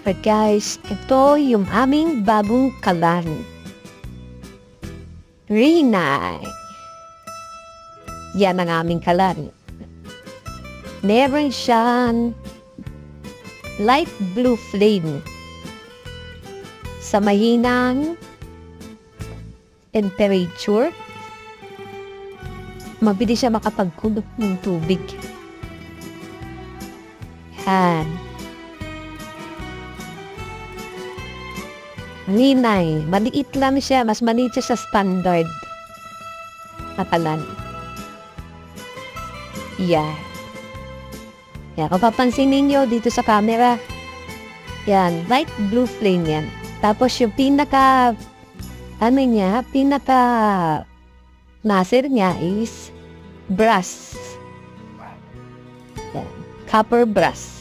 But guys, ito yung aming bagong kalan. Rinay. Yan ang aming kalan. Meron siyang light blue flame sa mahinang temperature. Mabilis siya makapagkulog ng tubig. Yan. Rinay. Maliit lang siya. Mas maliit siya sa standard na kalan. Yan. Yan. Kung papansin ninyo dito sa camera, yan. Light blue flame yan. Tapos yung pinaka nasir niya is brass. Yan. Copper brass.